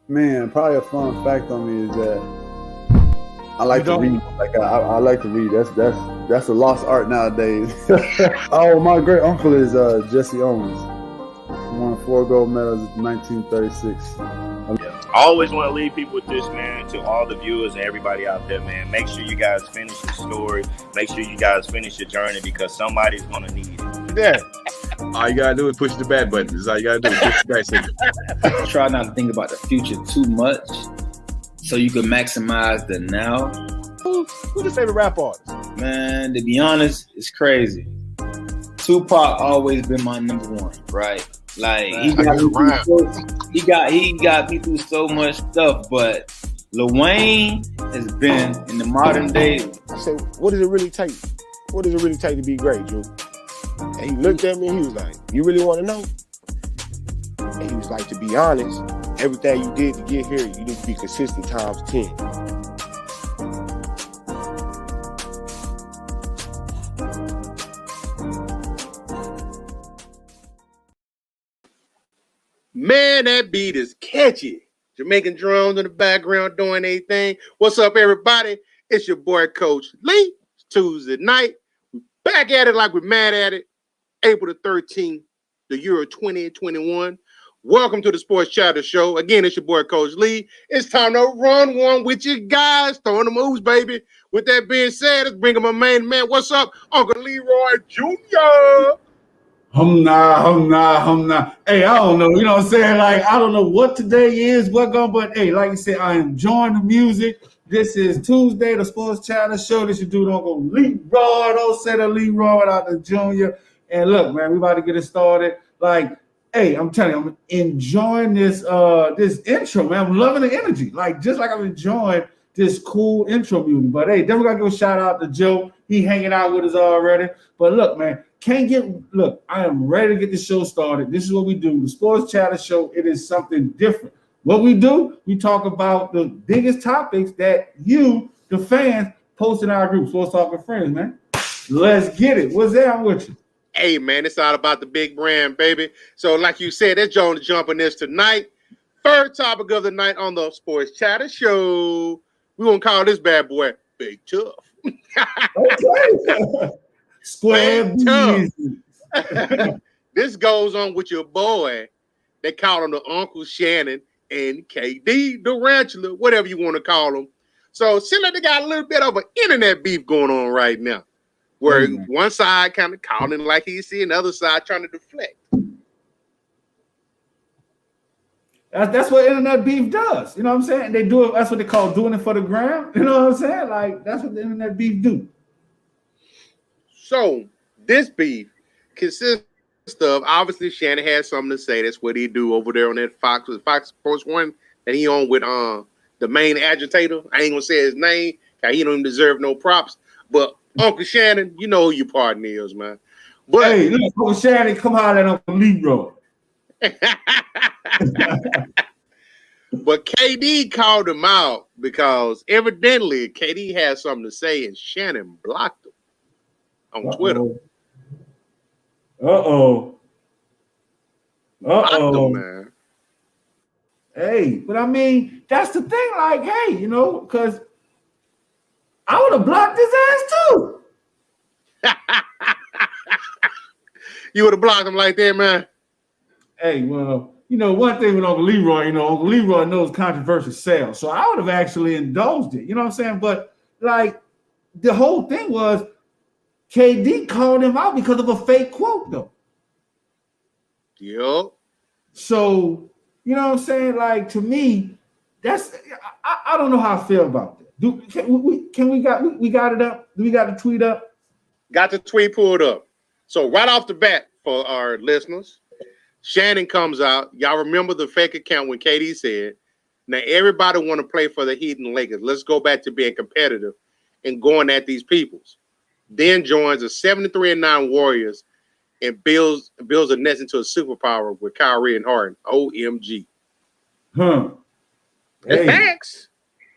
Man, probably a fun fact on me is that I like to read. Like I like to read. That's a lost art nowadays. Oh, my great uncle is Jesse Owens. He won 4 gold medals in 1936. I always want to leave people with this, man, to all the viewers and everybody out there, man. Make sure you guys finish your story. Make sure you guys finish your journey because somebody's going to need it. Yeah. All you got to do is push the bad button. That's all you got to do is push the back signal. Try not to think about the future too much so you can maximize the now. Who's your favorite rap artist? Man, to be honest, it's crazy. Tupac always been my number one, right? Like he got me through so much stuff, but Lil Wayne has been in the modern day. I said, what does it really take? What does it really take to be great, Drew? And he looked at me and he was like, you really want to know? And he was like, to be honest, everything you did to get here, you need to be consistent times 10. Man, that beat is catchy. Jamaican drums in the background doing their thing. What's up, everybody? It's your boy, Coach Lee. It's Tuesday night. We're back at it like we're mad at it. April the 13th, the year of 2021. Welcome to the Sports Chatter Show. Again, it's your boy, Coach Lee. It's time to run one with you guys. Throwing the moves, baby. With that being said, let's bring in my main man. What's up, Uncle Leroy Jr.? Hum nah. Hey, I don't know. You know what I'm saying? Like, I don't know what today is, but hey, like you said, I am enjoying the music. This is Tuesday, the Sports Chatter Show. This your dude, Uncle Leroy. Don't say the Leroy without the Junior. And look, man, we about to get it started. Like, hey, I'm telling you, I'm enjoying this this intro, man. I'm loving the energy. Like, just like I'm enjoying this cool intro music. But hey, then we gotta give a shout out to Joe. He hanging out with us already. But look, man, I am ready to get the show started. This is what we do. The Sports Chatter Show, it is something different. What we do, we talk about the biggest topics that you, the fans, post in our group, Sports Talk with Friends, man. Let's get it. What's that with you? Hey, man, it's all about the big brand, baby. So like you said, that's Joan to jump on this tonight. Third topic of the night on the Sports Chatter Show. We're going to call this bad boy Big Tough. Okay. Square Tough. This goes on with your boy. They call him the Uncle Shannon and KD Tarantula, whatever you want to call him. So seems like they got a little bit of an internet beef going on right now, where one side kind of calling like he's seeing, the other side trying to deflect. That's what internet beef does. You know what I'm saying? They do it. That's what they call doing it for the gram. You know what I'm saying? Like, that's what the internet beef do. So this beef consists of, obviously Shannon has something to say. That's what he do over there on that Fox Sports 1 that he on with the main agitator. I ain't gonna say his name, cause he don't even deserve no props. But Uncle Shannon, you know who your partner is, man. But hey, look, Uncle Shannon, come holler at Uncle Leroy. But KD called him out because evidently KD had something to say and Shannon blocked him on Twitter. Man. Hey, but I mean, that's the thing. Like, hey, you know, because I would have blocked his ass too. You would have blocked him like that, man. Hey, well, you know, one thing with Uncle Leroy, Uncle Leroy knows controversy sells. So I would have actually indulged it. You know what I'm saying? But like the whole thing was KD called him out because of a fake quote, though. Yep. So, you know what I'm saying? Like, to me, that's I don't know how I feel about that. We got it up? Do we got the tweet up? Got the tweet pulled up. So right off the bat for our listeners, Shannon comes out. Y'all remember the fake account when KD said, now everybody want to play for the Heat and Lakers. Let's go back to being competitive and going at these peoples. Then joins the 73-9 Warriors and builds the Nets into a superpower with Kyrie and Harden. OMG. Hey. Thanks.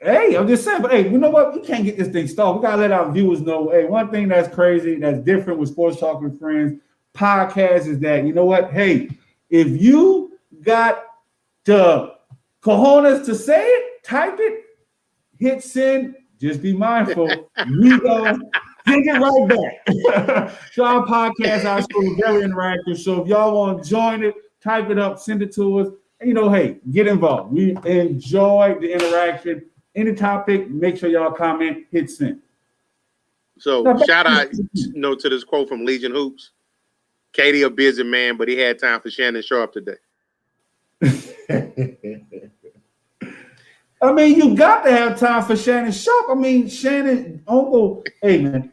Hey, I'm just saying, but hey, you know what? We can't get this thing started. We gotta let our viewers know. Hey, one thing that's crazy, that's different with Sports Talk with Friends podcast is that, you know what? Hey, if you got the cojones to say it, type it, hit send. Just be mindful. We go take it right back. So our podcast, our show, very interactive. So if y'all want to join it, type it up, send it to us. And, hey, get involved. We enjoy the interaction. Any topic, make sure y'all comment, hit send. So shout out, to this quote from Legion Hoops. KD a busy man, but he had time for Shannon Sharp today. I mean, you got to have time for Shannon Sharp. I mean, Shannon, Uncle, hey man,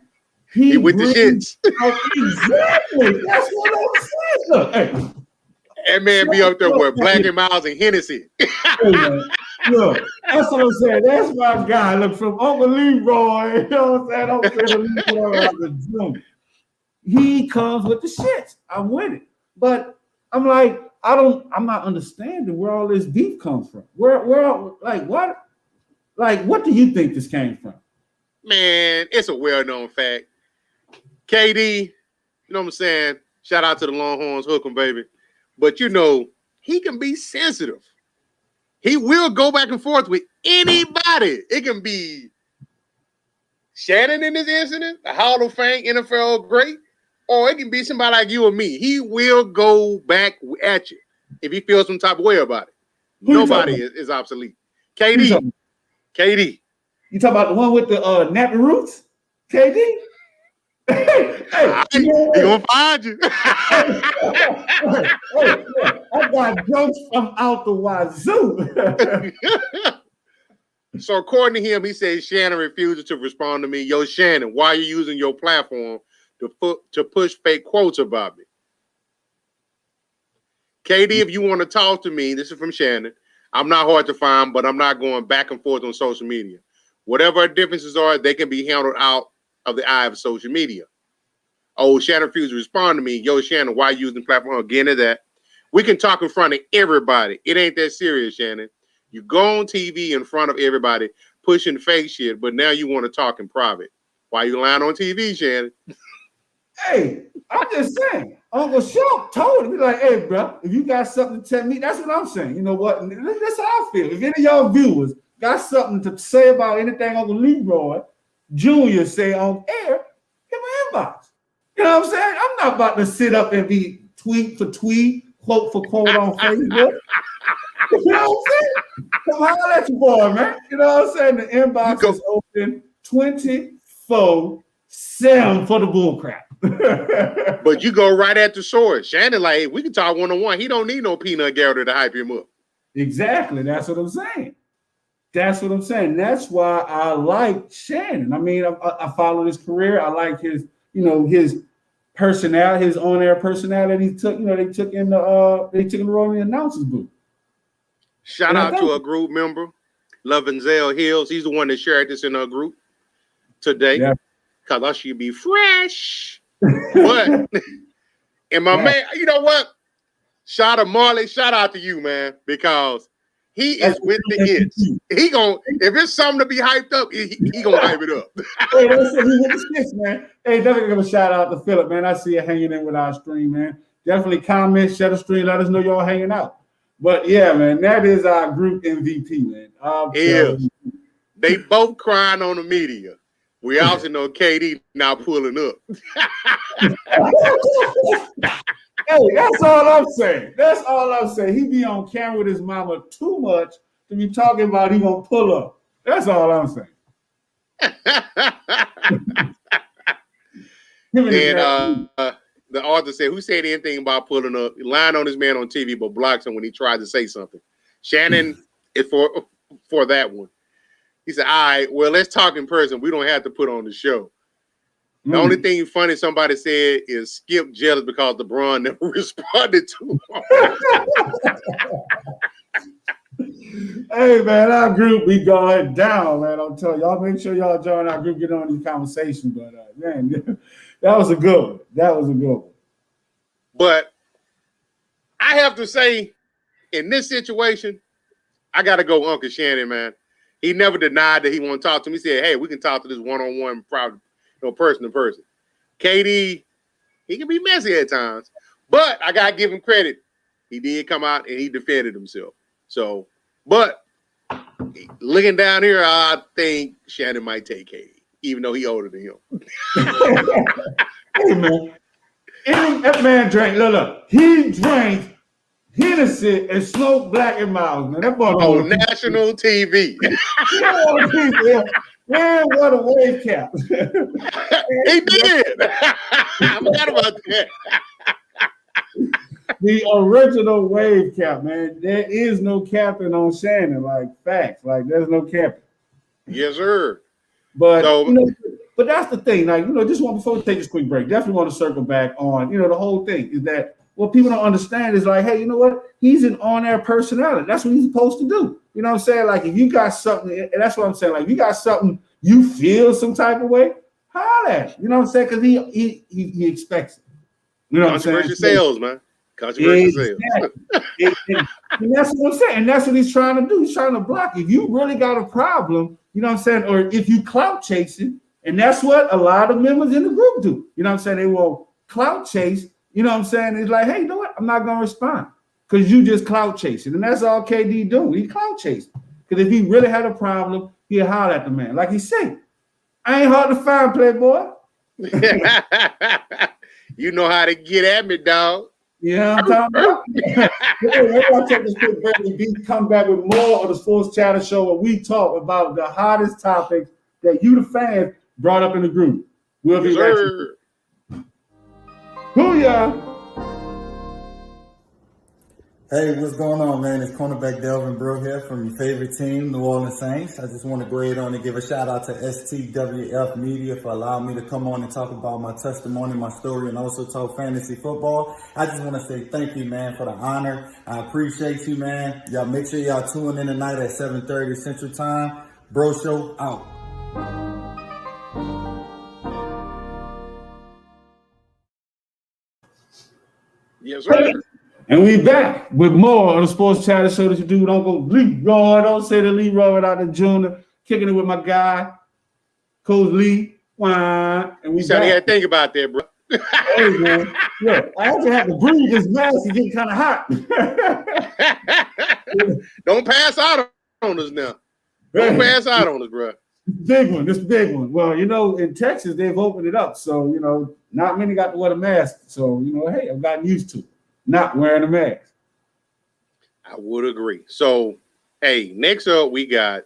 he with the shits. Exactly. That's what I'm saying. Look, hey. That man be up there with Black and Miles and Hennessy. Hey, man. Look, that's what I'm saying. That's my guy. Look, from Uncle Leroy, you know what I'm saying? Uncle Leroy out the Zoom. He comes with the shits. I'm with it. But I'm like, I'm not understanding where all this beef comes from. Where what? Like, what do you think this came from? Man, it's a well-known fact. KD, you know what I'm saying? Shout out to the Longhorns, hook 'em, baby. But he can be sensitive. He will go back and forth with anybody. It can be Shannon in this incident, a Hall of Fame NFL great, or it can be somebody like you or me. He will go back at you if he feels some type of way about it. Nobody is obsolete. KD. You talking about the one with the nappy roots? KD? He gonna find you. I got jokes from out the wazoo. So according to him, he says Shannon refuses to respond to me. Yo, Shannon, why are you using your platform to push fake quotes about me? KD, if you want to talk to me, this is from Shannon. I'm not hard to find, but I'm not going back and forth on social media. Whatever our differences are, they can be handled out of the eye of social media. Oh, Shannon refused to respond to me. Yo, Shannon, why you using the platform? Again to that. We can talk in front of everybody. It ain't that serious, Shannon. You go on TV in front of everybody pushing fake shit, but now you want to talk in private. Why you lying on TV, Shannon? Hey, I'm just saying. Uncle Sharp told me, like, hey, bro, if you got something to tell me, that's what I'm saying. You know what? That's how I feel. If any of y'all viewers got something to say about anything Uncle Leroy Jr. say on air, hit my inbox. You know what I'm saying? I'm not about to sit up and be tweet for tweet, quote for quote on Facebook. You know what I'm saying? Come holler at your boy, man. You know what I'm saying? The inbox is open 24/7 for the bullcrap. But you go right at the source. Shannon, like, hey, we can talk one-on-one. He don't need no peanut gallery to hype him up. Exactly. That's what I'm saying. That's why I like Shannon. I mean, I follow his career. I like his, his personality, his on-air personality. They took in the role in the announcer's booth. Shout out to a group member, Lovenzel Hills. He's the one that shared this in our group today. Yeah. Cause I should be fresh. But and my man, you know what? Shout out Marley, shout out to you, man, because he is with the hits. He gonna, if it's something to be hyped up, he gonna hype it up. Hey, that's he with the sticks, man. Hey, definitely give a shout out to Philip, man. I see you hanging in with our stream, man. Definitely comment, share the stream, let us know y'all hanging out. But yeah, man, that is our group MVP, man. They both crying on the media. We also know KD now pulling up. Hey, that's all I'm saying. That's all I'm saying. He be on camera with his mama too much to be talking about he gonna pull up. That's all I'm saying. And the author said, who said anything about pulling up? Lying on his man on TV, but blocks him when he tried to say something. Shannon is for that one. He said, all right, well, let's talk in person. We don't have to put on the show. The only thing funny somebody said is Skip jealous because LeBron never responded to him. Hey, man, our group, we going down, man. I'm telling y'all, make sure y'all join our group, get on these conversations. But, man, that was a good one. But I have to say, in this situation, I got to go Uncle Shannon, man. He never denied that he want to talk to me. He said, hey, we can talk to this one-on-one, person to person. KD, he can be messy at times, but I got to give him credit. He did come out and he defended himself. So But looking down here, I think Shannon might take KD, even though he older than him. Hey, man. That man drank, look, he drank Hennessy and smoked Black and Miles, man. That boy on national TV. Man, what a wave cap. He did. I forgot about that. The original wave cap, man. There is no capping on Shannon, like facts. Like there's no capping. Yes, sir. But but that's the thing. Like, just before we take this quick break, definitely want to circle back on, the whole thing is that what people don't understand is like, hey, you know what? He's an on-air personality. That's what he's supposed to do. You know what I'm saying? Like, if you got something, and that's what I'm saying, like, if you got something you feel some type of way, holler at him. You know what I'm saying? Because he expects it. You know what I'm saying? Controversial sales, man. Controversial sales. And that's what I'm saying. And that's what he's trying to do. He's trying to block. If you really got a problem, you know what I'm saying? Or if you clout chasing, and that's what a lot of members in the group do. You know what I'm saying? They will clout chase. You know what I'm saying? It's like, hey, you know what? I'm not going to respond because you just clout chasing. And that's all KD do. He clout chasing. Because if he really had a problem, he'll holler at the man. Like he said, I ain't hard to find, playboy. You know how to get at me, dog. Yeah, I'm talking about. I'll take this quick break and come back with more of the Sports Chatter Show where we talk about the hottest topics that you, the fans, brought up in the group. We'll be back. Booyah! Hey, what's going on, man? It's cornerback Delvin Brooke here from your favorite team, New Orleans Saints. I just want to go ahead on and give a shout out to STWF Media for allowing me to come on and talk about my testimony, my story, and also talk fantasy football. I just want to say thank you, man, for the honor. I appreciate you, man. Y'all make sure y'all tune in tonight at 7:30 Central Time. Bro Show out. Yes, sir. And we back with more of the Sports Chatter Show that you do. Don't go Leroy. Don't say the Leroy without the Junior. Kicking it with my guy, Coach Lee. And we you had to think about that, bro. Hey, man. Look, I actually have to breathe this mask. It's getting kind of hot. Don't pass out on us now. Don't pass out on us, bro. Big one. This big one. Well, in Texas, they've opened it up. So, not many got to wear the mask. So, hey, I've gotten used to it. Not wearing a mask. I would agree. So, hey, next up we got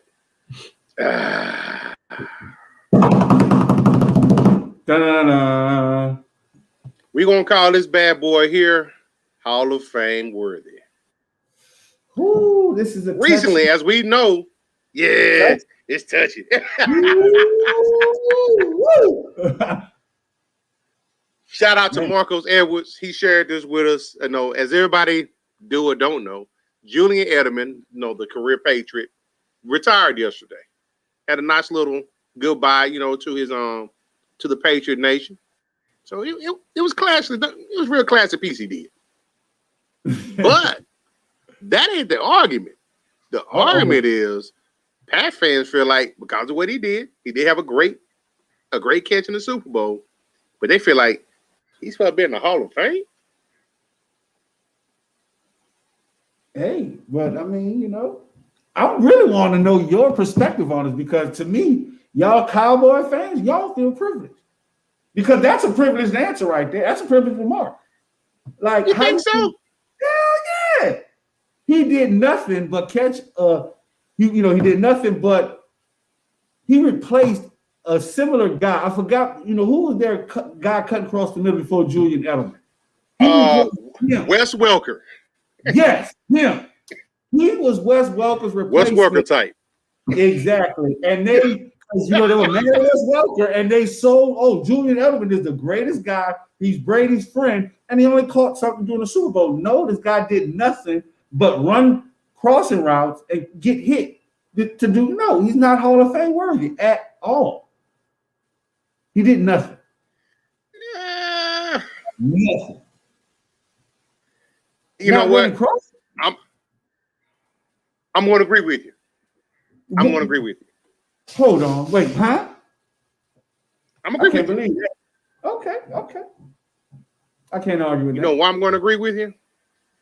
we're gonna call this bad boy here Hall of Fame worthy. Ooh, this is recently, as we know, it's touchy. Shout out to Marcos Edwards. He shared this with us. As everybody do or don't know, Julian Edelman, the career Patriot, retired yesterday. Had a nice little goodbye, to his to the Patriot Nation. So it was classy. It was real classy piece he did. But that ain't the argument. The argument is Pat fans feel like because of what he did have a great catch in the Super Bowl, but they feel like he's supposed to be in the Hall of Fame. Hey, but I mean, I really want to know your perspective on it because to me, y'all Cowboy fans, y'all feel privileged. Because that's a privileged answer right there. That's a privileged remark. Like, you think so? Hell yeah. He did nothing but catch he did nothing but he replaced a similar guy. I forgot, who was their guy cutting across the middle before Julian Edelman? Wes Welker. Yes, him. He was Wes Welker's replacement. Wes Welker type. Exactly. And they were mad at Wes Welker, and they sold, Julian Edelman is the greatest guy. He's Brady's friend, and he only caught something during the Super Bowl. No, this guy did nothing but run crossing routes and get hit. He's not Hall of Fame worthy at all. He did nothing. Nothing. You know what? I'm going to agree with you. Hold on. Wait, huh? I'm going to agree with believe that. Okay. I can't argue with that. You know why I'm going to agree with you?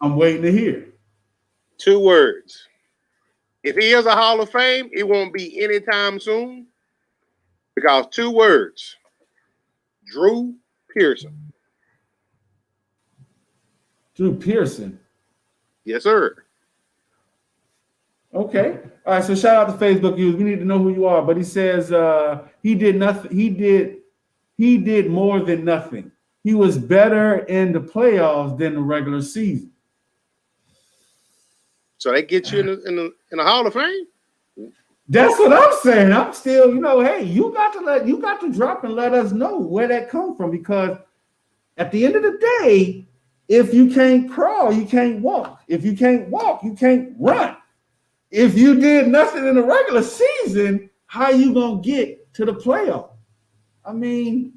I'm waiting to hear. 2 words. If he is a Hall of Fame, it won't be anytime soon because 2 words: Drew Pearson. Drew Pearson. Yes, sir. Okay. All right. So shout out to Facebook users. We need to know who you are. But he says he did nothing. He did more than nothing. He was better in the playoffs than the regular season. So they get you in the Hall of Fame? That's what I'm saying. I'm still, hey, you got to drop and let us know where that come from, because at the end of the day, if you can't crawl, you can't walk. If you can't walk, you can't run. If you did nothing in the regular season, how you gonna get to the playoff? I mean,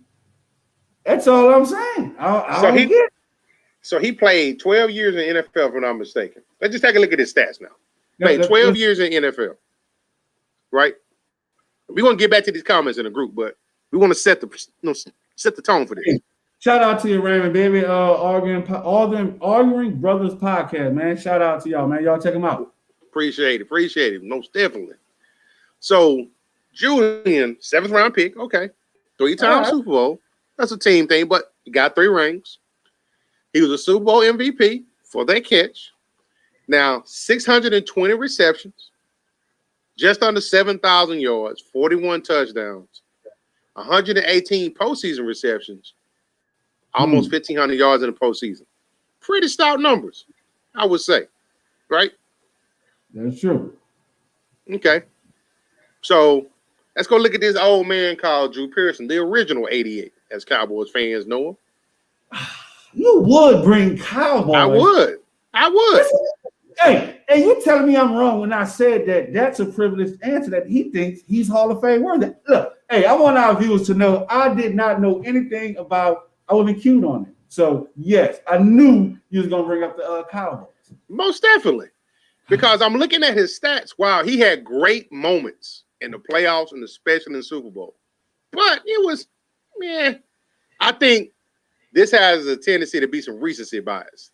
that's all I'm saying. I don't get it. So he played 12 years in the NFL, if I'm not mistaken. Let's just take a look at his stats now. Played 12 years in the NFL, right? We're gonna get back to these comments in the group, but we want to set the tone for this. Shout out to you, Raymond, baby. Arguing Brothers podcast, man. Shout out to y'all, man. Y'all check them out. Appreciate it. Most definitely. So Julian, 7th round pick. Okay. 3-time Super Bowl. That's a team thing, but he got 3 rings. He was a Super Bowl MVP for that catch. Now, 620 receptions, just under 7,000 yards, 41 touchdowns, 118 postseason receptions, almost 1,500 yards in the postseason. Pretty stout numbers, I would say, right? That's true. Okay. So let's go look at this old man called Drew Pearson, the original 88, as Cowboys fans know him. You would bring Cowboys. I would. Hey, you telling me I'm wrong when I said that that's a privileged answer, that he thinks he's Hall of Fame worthy. Look, hey, I want our viewers to know I did not know anything about, I wasn't cute on it. So, yes, I knew you was going to bring up the Cowboys. Most definitely. Because I'm looking at his stats. Wow, he had great moments in the playoffs and especially in the Super Bowl. But it was, I think this has a tendency to be some recency bias.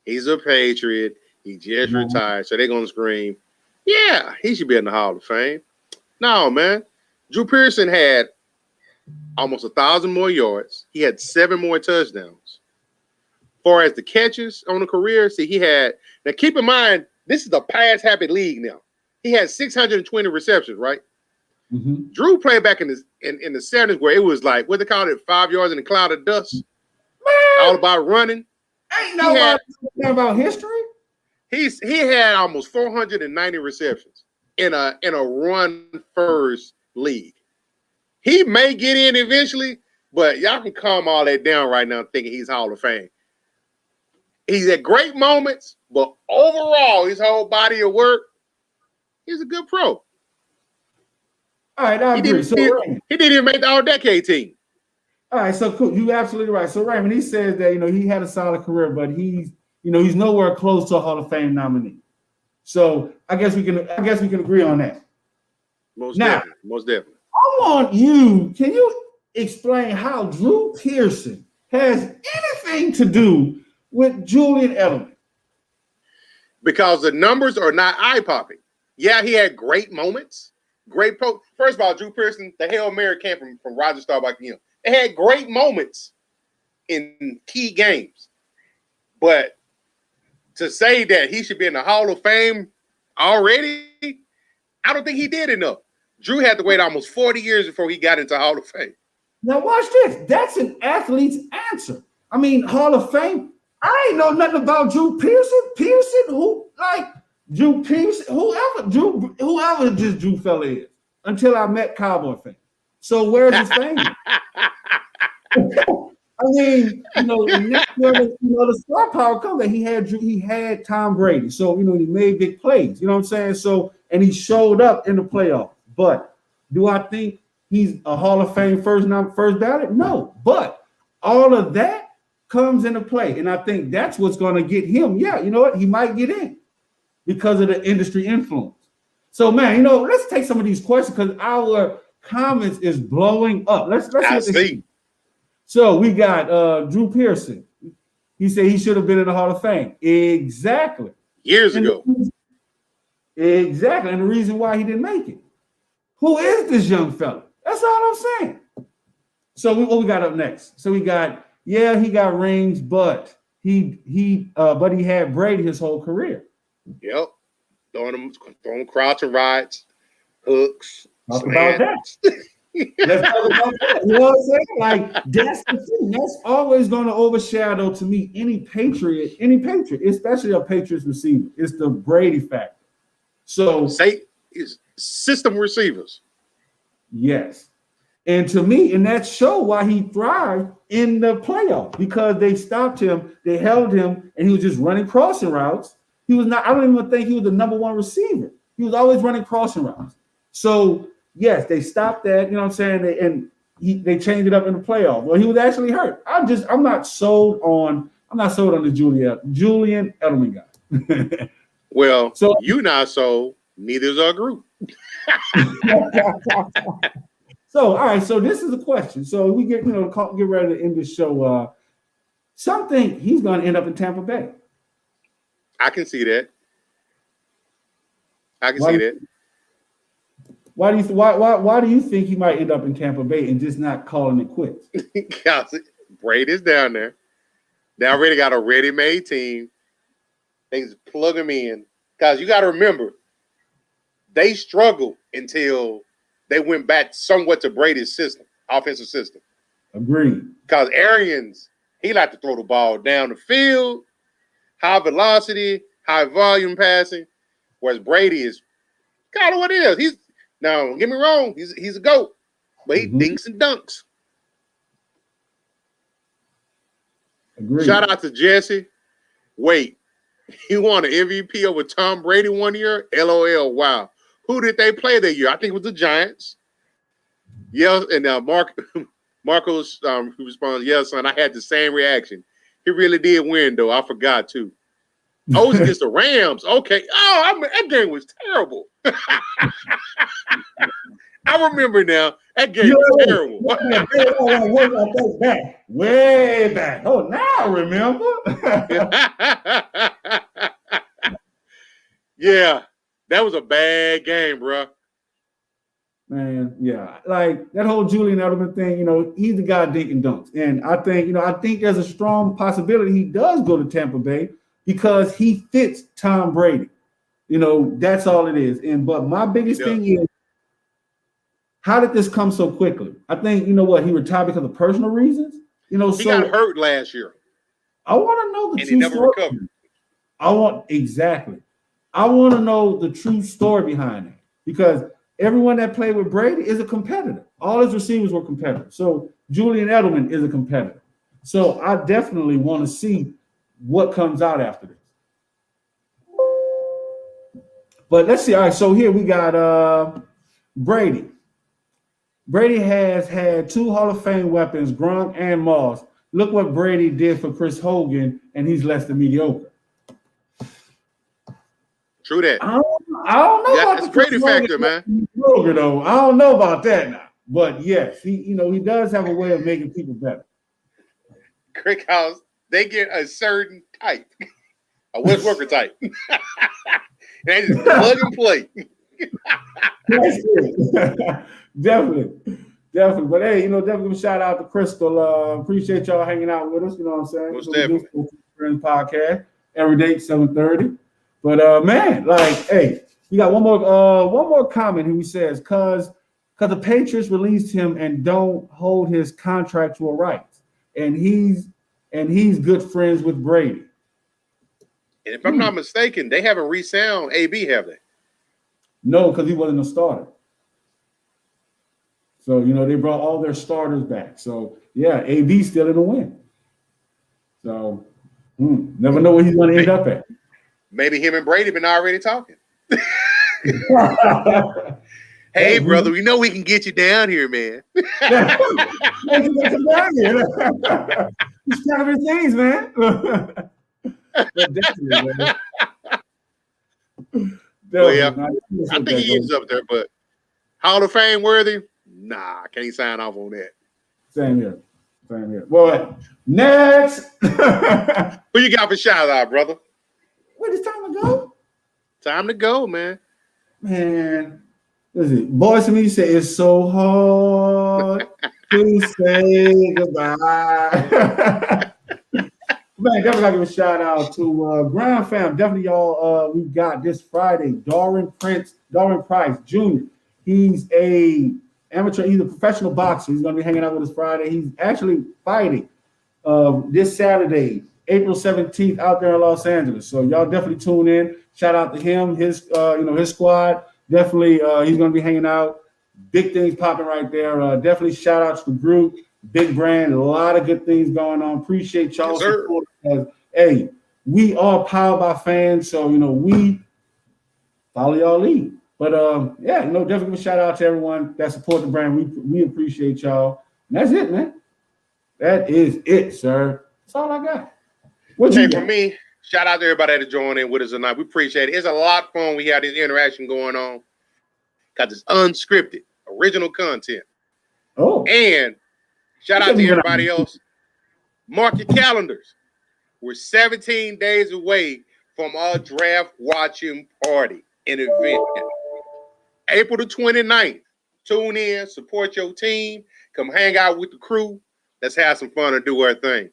He's a Patriot. He just retired, so they're going to scream, yeah, he should be in the Hall of Fame. No, man. Drew Pearson had almost 1,000 more yards. He had 7 more touchdowns. As far as the catches on the career, he had, now keep in mind, this is a pass-happy league now. He had 620 receptions, right? Mm-hmm. Drew played back in the 70s where it was like, what they call it, 5 yards in a cloud of dust. Man, all about running. Ain't nobody talking about history. He had almost 490 receptions in a run first league. He may get in eventually, but y'all can calm all that down right now thinking he's Hall of Fame. He's at great moments, but overall, his whole body of work, he's a good pro. All right, I agree. He didn't even make the all-decade team. All right, so cool. You're absolutely right. So Raymond, he says that he had a solid career, but he's nowhere close to a Hall of Fame nominee. So I guess we can agree on that. Most definitely. I want you. Can you explain how Drew Pearson has anything to do with Julian Edelman? Because the numbers are not eye-popping. Yeah, he had great moments. First of all, Drew Pearson, the Hail Mary came from Roger Staubach and him. They had great moments in key games. But to say that he should be in the Hall of Fame already, I don't think he did enough. Drew had to wait almost 40 years before he got into Hall of Fame. Now watch this. That's an athlete's answer. I mean, Hall of Fame. I ain't know nothing about Drew Pearson. Drew Pearson, whoever this Drew fella is, until I met Cowboy fans. So where's his fame? I mean, the star power comes that he had Tom Brady. So, he made big plays. You know what I'm saying? So, and he showed up in the playoffs. But do I think he's a Hall of Fame first ballot? No. But all of that comes into play. And I think that's what's going to get him. Yeah, you know what? He might get in because of the industry influence. So, man, let's take some of these questions because our comments is blowing up. Let's see. So we got Drew Pearson. He said he should have been in the Hall of Fame. Exactly. Years ago. Exactly. And the reason why he didn't make it. Who is this young fella? That's all I'm saying. So what we got up next? So he got rings, but he had Brady his whole career. Yep. Throwing crouching rides, hooks. Talk about that. Let's talk about that. You know what I'm saying? Like, that's the thing. That's always going to overshadow to me any Patriot, especially a Patriots receiver. It's the Brady factor. So say is system receivers. Yes. And to me, and that showed why he thrived in the playoff, because they stopped him, they held him, and he was just running crossing routes. He was not, I don't even think he was the number one receiver. He was always running crossing routes. So yes, they stopped that, you know what I'm saying? They changed it up in the playoff. Well, he was actually hurt. I'm not sold on the Julian Edelman guy. Well, so you not sold, neither is our group. So, all right. So this is a question. So we get ready to end this show. Some think he's going to end up in Tampa Bay. I can see that. I can see that. Why do you think he might end up in Tampa Bay and just not calling it quits? Because Brady's down there. They already got a ready-made team. They just plug him in. Because you got to remember, they struggled until they went back somewhat to Brady's system, offensive system. Agreed. Because Arians, he like to throw the ball down the field, high velocity, high volume passing, whereas Brady is kind of what it is. Now, don't get me wrong, he's a GOAT, but he dinks and dunks. Agreed. Shout out to Jesse. Wait, he won an MVP over Tom Brady one year? LOL, wow. Who did they play that year? I think it was the Giants. Yeah, and Marcos responds, "Yeah, son, I had the same reaction. He really did win, though. I forgot too. Oh, it was against the Rams. Okay. Oh, that game was terrible. I remember now. That game was terrible. Way back. Oh, now I remember. Yeah. That was a bad game, bro. Man, yeah. Like that whole Julian Edelman thing, he's the guy dinking dunks. And I think there's a strong possibility he does go to Tampa Bay because he fits Tom Brady. That's all it is. But my biggest thing is, how did this come so quickly? I think, he retired because of personal reasons. He got hurt last year. I want to know the true never story. recovered. Exactly. I want to know the true story behind it, because everyone that played with Brady is a competitor. All his receivers were competitors. So Julian Edelman is a competitor. So I definitely want to see what comes out after this. But let's see. All right, so here we got Brady. Brady has had 2 Hall of Fame weapons, Gronk and Moss. Look what Brady did for Chris Hogan, and he's less than mediocre. True that. I don't know about the the Brady factor, man. Though. I don't know about that now. But yes, he does have a way of making people better. Crick House, they get a certain type, a Wes Welker type. They just plug and play. Definitely. But hey, definitely shout out to Crystal. Appreciate y'all hanging out with us. You know what I'm saying? Most definitely. Friends podcast every day 7:30. But man, hey, we got one more comment. He says, cause the Patriots released him and don't hold his contractual rights, and he's good friends with Brady. And if I'm not mistaken, they haven't re-signed AB, have they? No, because he wasn't a starter. So they brought all their starters back. So yeah, AB's still in the win. So never know where he's going to end up at. Maybe him and Brady been already talking. Hey, brother, we know we can get you down here, man. He's trying to be things, man. Definitely, man. Well, yeah, I think he ends up there, but Hall of Fame worthy? Nah, I can't sign off on that. Same here. Well, next. Who you got for shout out, brother? Wait, it's time to go? Time to go, man. Man, listen, boys to me say it's so hard to say goodbye. Man, definitely gotta give a shout out to Ground Fam. Definitely, y'all. We've got this Friday, Darwin Price Jr. He's a amateur. He's a professional boxer. He's gonna be hanging out with us Friday. He's actually fighting this Saturday, April 17th, out there in Los Angeles. So y'all definitely tune in. Shout out to him, his his squad. Definitely, he's gonna be hanging out. Big things popping right there. Definitely shout out to the group. Big brand, a lot of good things going on. Appreciate y'all support. Hey, we are powered by fans, so we follow y'all lead. But yeah, definitely give a shout out to everyone that support the brand. We appreciate y'all. And that's it, man. That is it, sir. That's all I got. What you got? For me, shout out to everybody that joined in with us tonight. We appreciate it. It's a lot of fun. We have this interaction going on because it's unscripted, original content. Oh, and shout out to everybody else. Mark your calendars. We're 17 days away from our draft watching party and event. April the 29th. Tune in, support your team, come hang out with the crew. Let's have some fun and do our thing.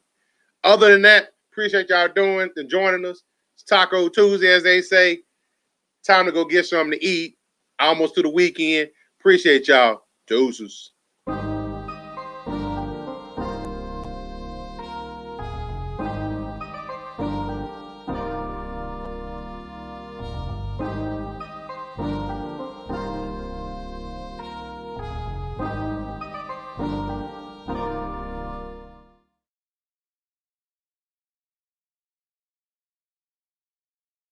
Other than that, appreciate y'all doing and joining us. It's Taco Tuesday, as they say. Time to go get something to eat. Almost to the weekend. Appreciate y'all. Deuces.